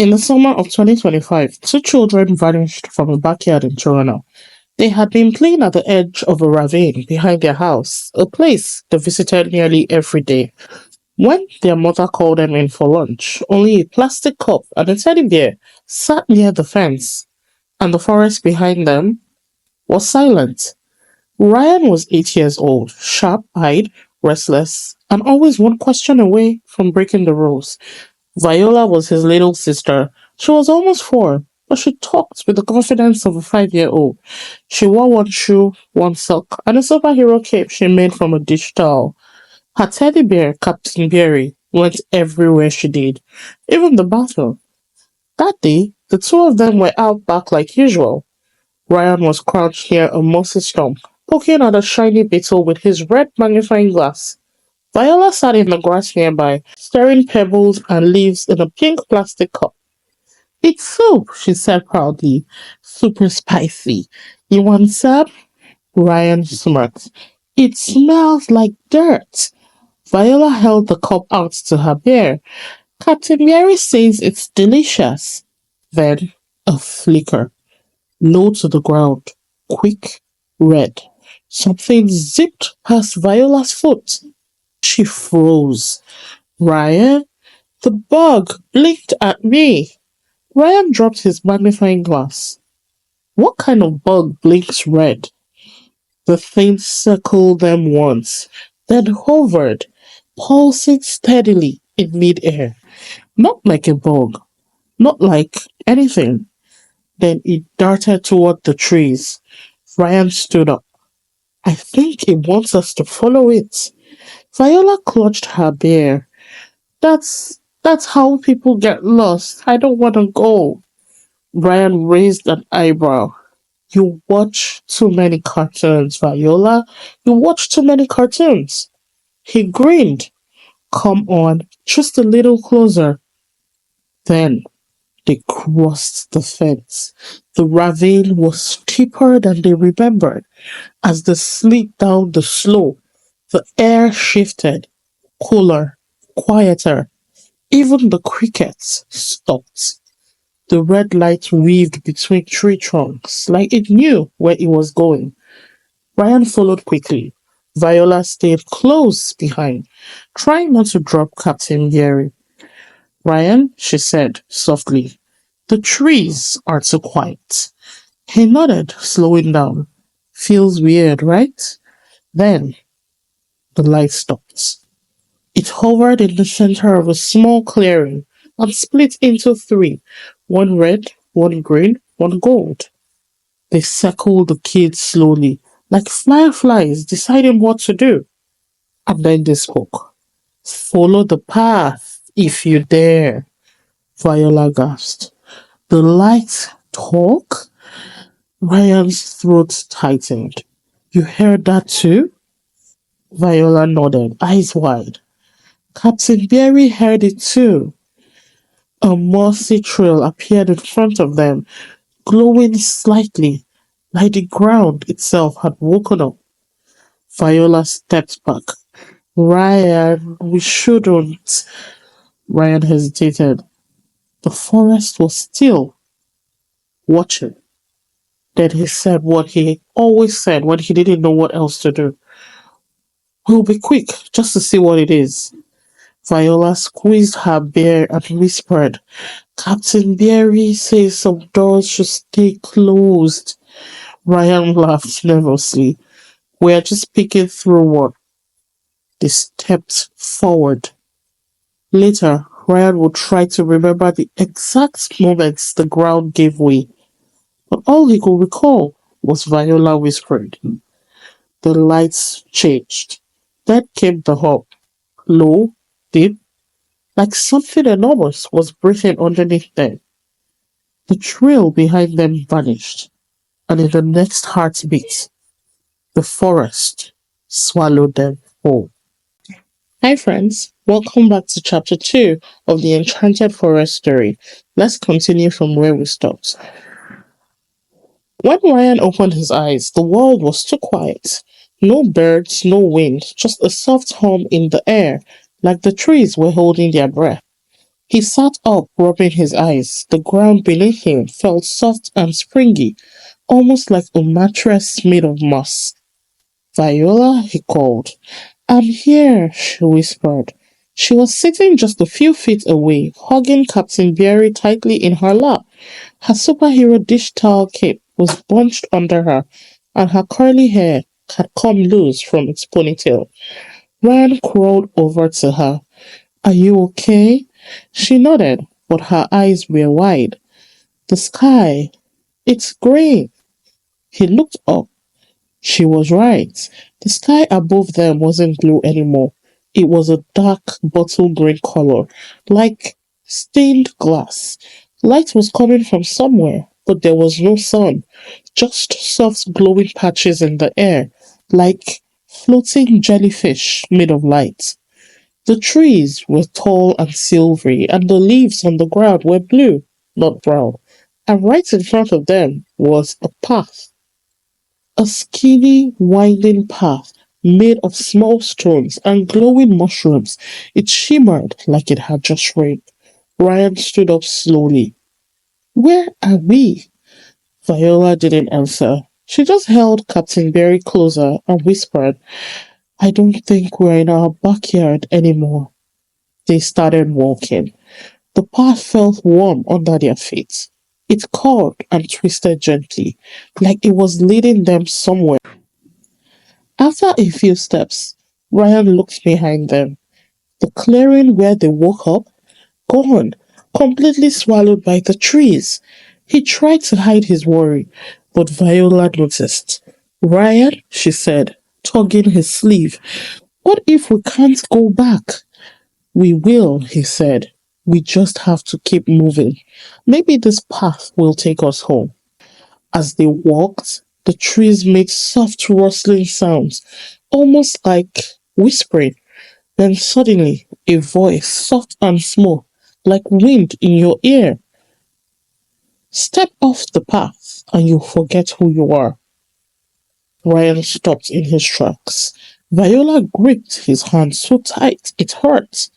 In the summer of 2025, two children vanished from a backyard in Toronto. They had been playing at the edge of a ravine behind their house, a place they visited nearly every day. When their mother called them in for lunch, only a plastic cup and a teddy bear sat near the fence, and the forest behind them was silent. Ryan was 8 years old, sharp eyed, restless, and always one question away from breaking the rules. Viola was his little sister. She was almost 4, but she talked with the confidence of a 5-year-old. She wore one shoe, one sock, and a superhero cape she made from a dish towel. Her teddy bear, Captain Beary, went everywhere she did, even the bathroom. That day, the two of them were out back like usual. Ryan was crouched near a mossy stump, poking at a shiny beetle with his red magnifying glass. Viola sat in the grass nearby, stirring pebbles and leaves in a pink plastic cup. It's soup, she said proudly. Super spicy. You want some? Ryan smirked. It smells like dirt. Viola held the cup out to her bear. Captain Mary says it's delicious. Then a flicker. Low to the ground. Quick. Red. Something zipped past Viola's foot. She froze. Ryan, the bug blinked at me. Ryan dropped his magnifying glass. What kind of bug blinks red? The thing circled them once, then hovered, pulsing steadily in midair. Not like a bug, not like anything. Then it darted toward the trees. Ryan stood up. I think it wants us to follow it. Viola clutched her bear. That's how people get lost. I don't want to go. Brian raised an eyebrow. You watch too many cartoons, Viola. You watch too many cartoons. He grinned. Come on, just a little closer. Then they crossed the fence. The ravine was steeper than they remembered. As they slid down the slope, the air shifted, cooler, quieter. Even the crickets stopped. The red light weaved between tree trunks, like it knew where it was going. Ryan followed quickly. Viola stayed close behind, trying not to drop Captain Beary. Ryan, she said softly, the trees are too quiet. He nodded, slowing down. Feels weird, right? Then the light stopped. It hovered in the center of a small clearing and split into three, one red, one green, one gold. They circled the kids slowly, like fireflies deciding what to do. And then they spoke. Follow the path, if you dare, Viola gasped. The light talk? Ryan's throat tightened. You heard that too? Viola nodded, eyes wide. Captain Beary heard it too. A mossy trail appeared in front of them, glowing slightly, like the ground itself had woken up. Viola stepped back. Ryan, we shouldn't. Ryan hesitated. The forest was still, watching. Then he said what he always said when he didn't know what else to do. We'll be quick, just to see what it is. Viola squeezed her bear and whispered, Captain Beary says some doors should stay closed. Ryan laughed nervously. We're just peeking through one. They stepped forward. Later, Ryan would try to remember the exact moments the ground gave way, but all he could recall was Viola whispering. The lights changed. Then came the hum, low, deep, like something enormous was breathing underneath them. The trail behind them vanished, and in the next heartbeat, the forest swallowed them whole. Hi friends, welcome back to chapter 2 of the Enchanted Forest story. Let's continue from where we stopped. When Ryan opened his eyes, the world was too quiet. No birds, no wind, just a soft hum in the air, like the trees were holding their breath. He sat up, rubbing his eyes. The ground beneath him felt soft and springy, almost like a mattress made of moss. Viola, he called. I'm here, she whispered. She was sitting just a few feet away, hugging Captain Beary tightly in her lap. Her superhero dish towel cape was bunched under her, and her curly hair had come loose from its ponytail. Ryan crawled over to her. Are you okay? She nodded, but her eyes were wide. The sky, it's grey. He looked up. She was right. The sky above them wasn't blue anymore. It was a dark bottle green color, like stained glass. Light was coming from somewhere, but there was no sun, just soft glowing patches in the air, like floating jellyfish made of light. The trees were tall and silvery, and the leaves on the ground were blue, not brown. And right in front of them was a path, a skinny, winding path made of small stones and glowing mushrooms. It shimmered like it had just rained. Ryan stood up slowly. Where are we? Viola didn't answer. She just held Captain Berry closer and whispered, I don't think we're in our backyard anymore. They started walking. The path felt warm under their feet. It curved and twisted gently, like it was leading them somewhere. After a few steps, Ryan looked behind them. The clearing where they woke up, gone, completely swallowed by the trees. He tried to hide his worry, but Viola noticed. Ryan, she said, tugging his sleeve, what if we can't go back? We will, he said. We just have to keep moving. Maybe this path will take us home. As they walked, the trees made soft rustling sounds, almost like whispering. Then suddenly, a voice, soft and small, like wind in your ear. Step off the path and you'll forget who you are. Ryan stopped in his tracks. Viola gripped his hand so tight it hurt.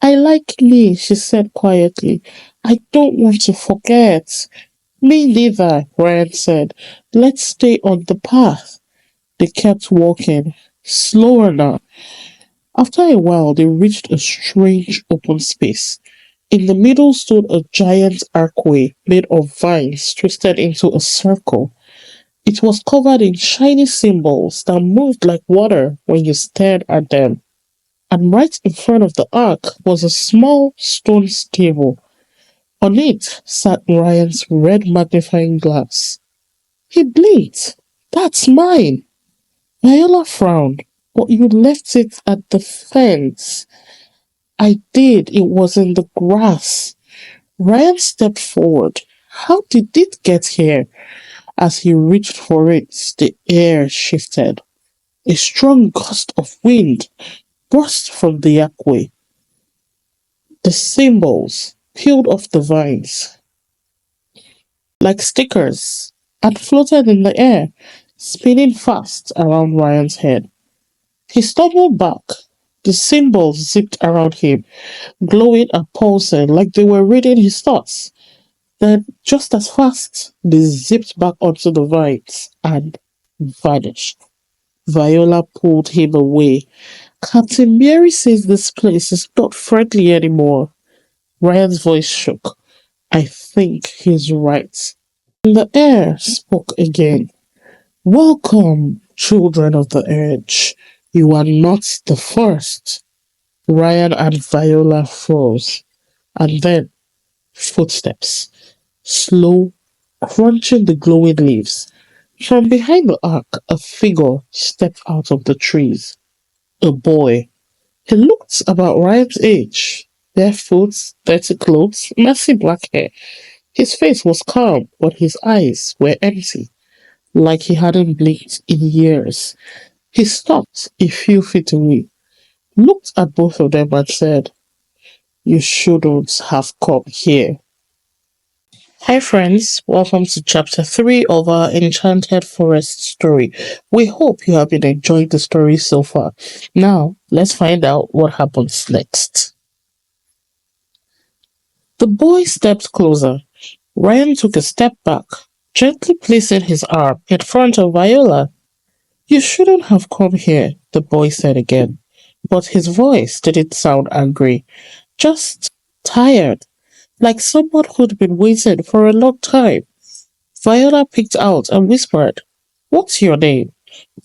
I like me, she said quietly. I don't want to forget. Me neither, Ryan said. Let's stay on the path. They kept walking, slower now. After a while, they reached a strange open space. In the middle stood a giant archway made of vines twisted into a circle. It was covered in shiny symbols that moved like water when you stared at them. And right in front of the ark was a small stone table. On it sat Ryan's red magnifying glass. He blinked. That's mine. Viola frowned. But you left it at the fence. I did. It was in the grass. Ryan stepped forward. How did it get here? As he reached for it, the air shifted. A strong gust of wind burst from the archway. The symbols peeled off the vines like stickers and floated in the air, spinning fast around Ryan's head. He stumbled back. The symbols zipped around him, glowing and pulsing like they were reading his thoughts. Then, just as fast, they zipped back onto the vines and vanished. Viola pulled him away. Captain Mary says this place is not friendly anymore. Ryan's voice shook. I think he's right. And the air spoke again. Welcome, children of the edge. You are not the first. Ryan and Viola froze. And then footsteps. Slow, crunching the glowing leaves. From behind the ark, a figure stepped out of the trees. A boy. He looked about Ryan's age. Barefoot, dirty clothes, messy black hair. His face was calm, but his eyes were empty, like he hadn't blinked in years. He stopped a few feet away, looked at both of them and said, You shouldn't have come here. Hi friends, welcome to chapter 3 of our Enchanted Forest story. We hope you have been enjoying the story so far. Now, let's find out what happens next. The boy stepped closer. Ryan took a step back, gently placing his arm in front of Viola. You shouldn't have come here, the boy said again. But his voice didn't sound angry, just tired, like someone who'd been waiting for a long time. Viola peeked out and whispered, What's your name?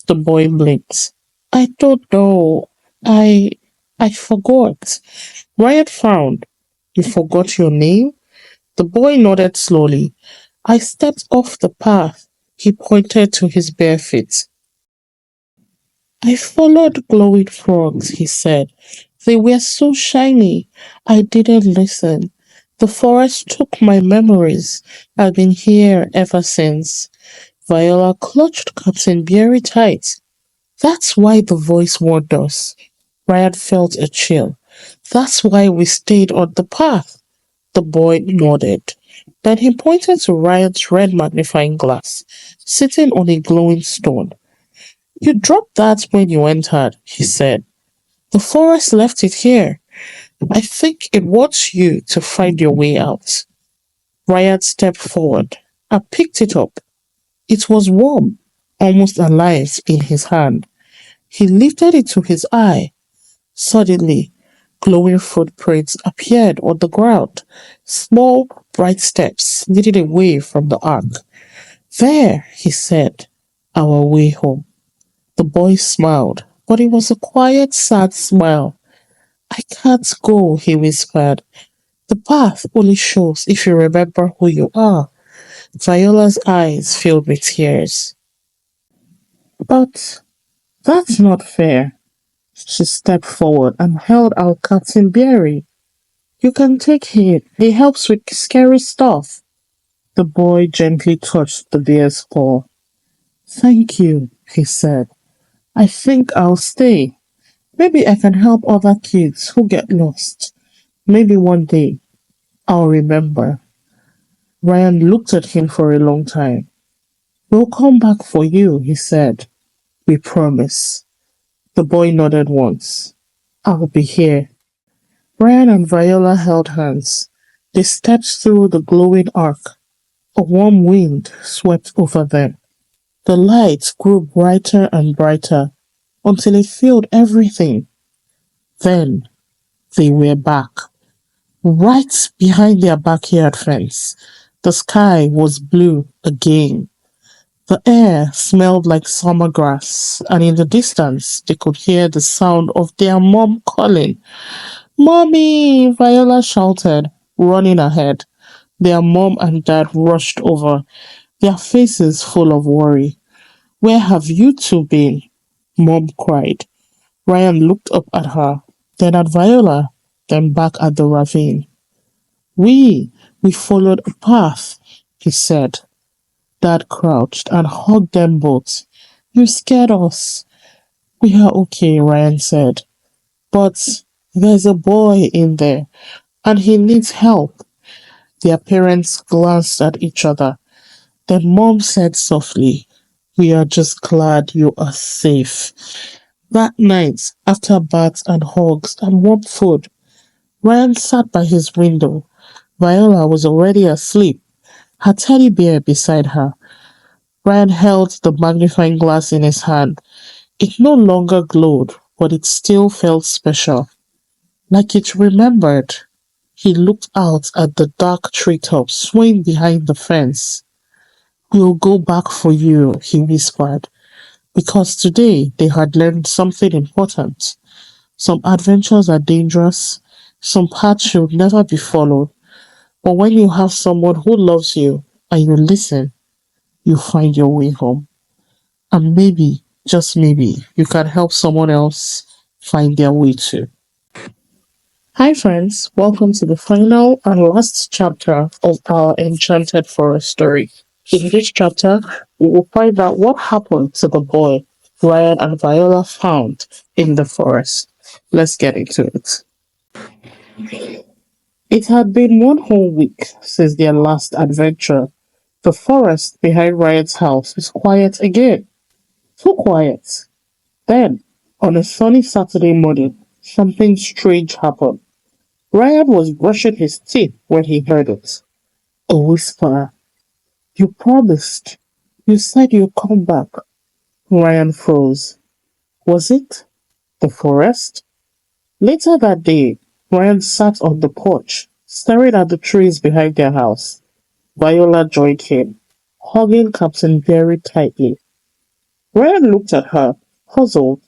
The boy blinked. I don't know. I I forgot. Ryan frowned. You forgot your name? The boy nodded slowly. I stepped off the path. He pointed to his bare feet. I followed glowing frogs, he said. They were so shiny. I didn't listen. The forest took my memories. I've been here ever since. Viola clutched Captain Beary tight. That's why the voice warned us. Ryan felt a chill. That's why we stayed on the path. The boy nodded. Then he pointed to Ryan's red magnifying glass, sitting on a glowing stone. You dropped that when you entered, he said. The forest left it here. I think it wants you to find your way out. Ryan stepped forward. I picked it up. It was warm, almost alive in his hand. He lifted it to his eye. Suddenly, glowing footprints appeared on the ground, small, bright steps leading away from the ark. There, he said, our way home. The boy smiled, but it was a quiet, sad smile. I can't go, he whispered. The path only shows if you remember who you are. Viola's eyes filled with tears. But that's not fair. She stepped forward and held out Captain Beary. You can take him. He helps with scary stuff. The boy gently touched the bear's paw. Thank you, he said. I think I'll stay. Maybe I can help other kids who get lost. Maybe one day I'll remember. Ryan looked at him for a long time. We'll come back for you, he said. We promise. The boy nodded once. I'll be here. Ryan and Viola held hands. They stepped through the glowing arc. A warm wind swept over them. The light grew brighter and brighter until it filled everything. Then they were back, right behind their backyard fence. The sky was blue again. The air smelled like summer grass, and in the distance they could hear the sound of their mom calling. Mommy! Viola shouted, running ahead. Their mom and dad rushed over, their faces full of worry. Where have you two been? Mom cried. Ryan looked up at her, then at Viola, then back at the ravine. We followed a path, he said. Dad crouched and hugged them both. You scared us. We are okay, Ryan said. But there's a boy in there, and he needs help. Their parents glanced at each other. Then Mom said softly, We are just glad you are safe. That night, after baths and hugs and warm food, Ryan sat by his window. Viola was already asleep, her teddy bear beside her. Ryan held the magnifying glass in his hand. It no longer glowed, but it still felt special, like it remembered. He looked out at the dark treetops swaying behind the fence. We'll go back for you, he whispered, because today they had learned something important. Some adventures are dangerous, some paths should never be followed, but when you have someone who loves you and you listen, you find your way home. And maybe, just maybe, you can help someone else find their way too. Hi, friends. Welcome to the final and last chapter of our Enchanted Forest story. In this chapter, we will find out what happened to the boy Ryan and Viola found in the forest. Let's get into it. It had been one whole week since their last adventure. The forest behind Ryan's house is quiet again. Too quiet. Then, on a sunny Saturday morning, something strange happened. Ryan was brushing his teeth when he heard it. A whisper. You promised. You said you'd come back. Ryan froze. Was it the forest? Later that day, Ryan sat on the porch, staring at the trees behind their house. Viola joined him, hugging Captain very tightly. Ryan looked at her, puzzled.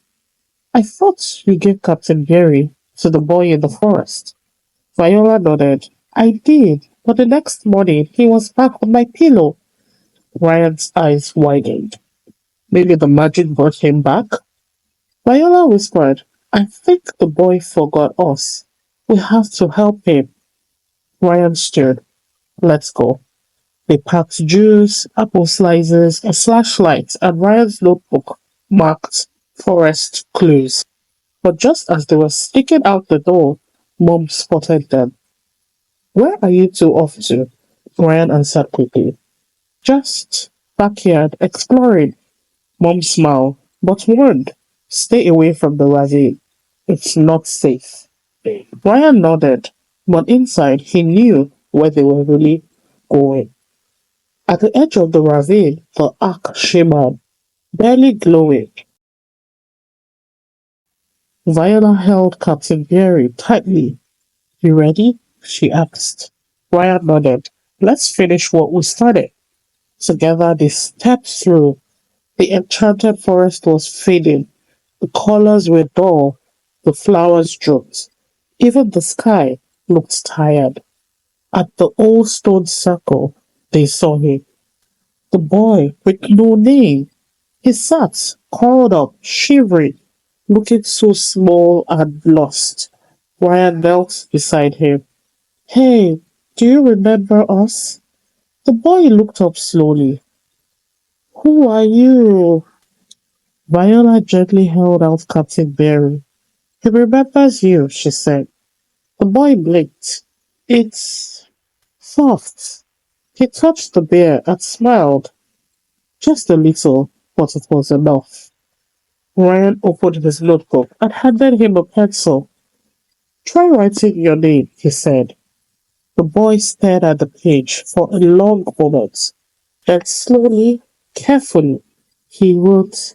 I thought you gave Captain Beary to the boy in the forest. Viola nodded. I did, but the next morning he was back on my pillow. Ryan's eyes widened. Maybe the magic brought him back? Viola whispered, I think the boy forgot us. We have to help him. Ryan stirred. Let's go. They packed juice, apple slices, a flashlight, and Ryan's notebook marked forest clues. But just as they were sneaking out the door, Mom spotted them. Where are you two off to? Ryan answered quickly. Just backyard exploring. Mom smiled, but warned, stay away from the ravine. It's not safe. Ryan nodded, but inside he knew where they were really going. At the edge of the ravine, the ark shimmered, barely glowing. Viola held Captain Beary tightly. You ready? She asked. Ryan nodded. Let's finish what we started. Together they stepped through. The enchanted forest was fading. The colors were dull. The flowers drooped. Even the sky looked tired. At the old stone circle, they saw him. The boy with no name. He sat, curled up, shivering, looking so small and lost. Ryan knelt beside him. Hey, do you remember us? The boy looked up slowly. Who are you? Viola gently held out Captain Beary. He remembers you, she said. The boy blinked. It's soft. He touched the bear and smiled. Just a little, but it was enough. Ryan opened his notebook and handed him a pencil. Try writing your name, he said. The boy stared at the page for a long moment. Then slowly, carefully, he wrote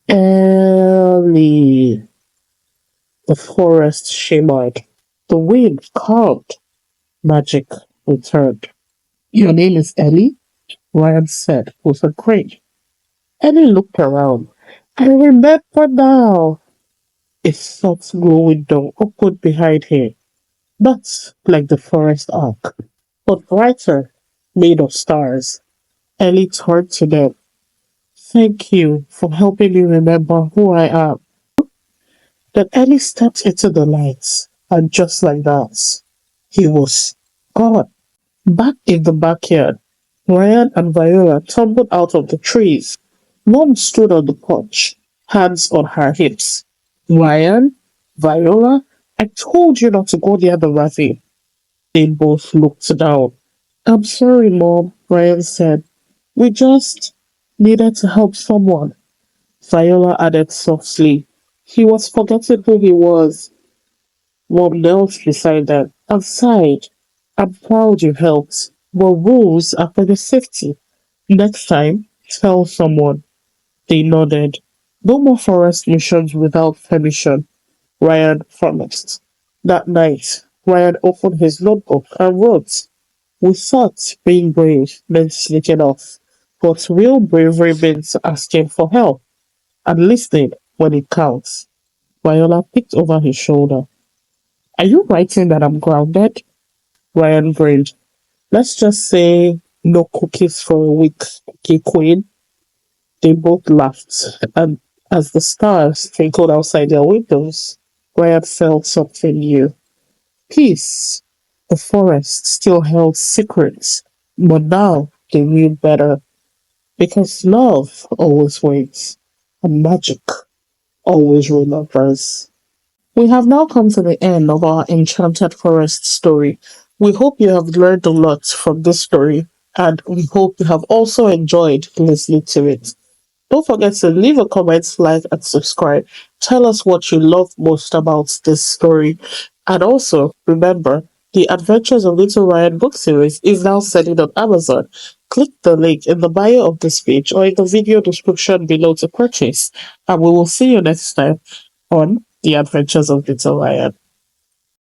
Ellie. The forest shimmered. The wind calmed. Magic returned. Your name is Ellie? Ryan said with a grin. Ellie looked around. I remember now. A soft glowing door opened behind him, not like the forest ark, but brighter, made of stars. Ellie turned to them. Thank you for helping me remember who I am. Then Ellie stepped into the lights, and just like that, he was gone. Back in the backyard, Ryan and Viola tumbled out of the trees. Mom stood on the porch, hands on her hips. Ryan, Viola, I told you not to go near the ravine. They both looked down. I'm sorry, Mom, Ryan said. We just needed to help someone. Viola added softly. He was forgetting who he was. Mom knelt beside them and sighed. I'm proud you helped, but rules are for your safety. Next time, tell someone. They nodded. No more forest missions without permission, Ryan promised. That night, Ryan opened his notebook and wrote, We thought being brave meant sneaking off, but real bravery means asking for help and listening when it counts. Viola picked over his shoulder. Are you writing that I'm grounded? Ryan grinned. Let's just say no cookies for a week, Cookie Queen. They both laughed, and as the stars twinkled outside their windows, Ryan felt something new. Peace. The forest still held secrets, but now they knew better because love always waits, and magic always remembers. We have now come to the end of our Enchanted Forest story. We hope you have learned a lot from this story, and we hope you have also enjoyed listening to it. Don't forget to leave a comment, like, and subscribe. Tell us what you love most about this story. And also, remember, the Adventures of Little Ryan book series is now selling on Amazon. Click the link in the bio of this page or in the video description below to purchase. And we will see you next time on The Adventures of Little Ryan.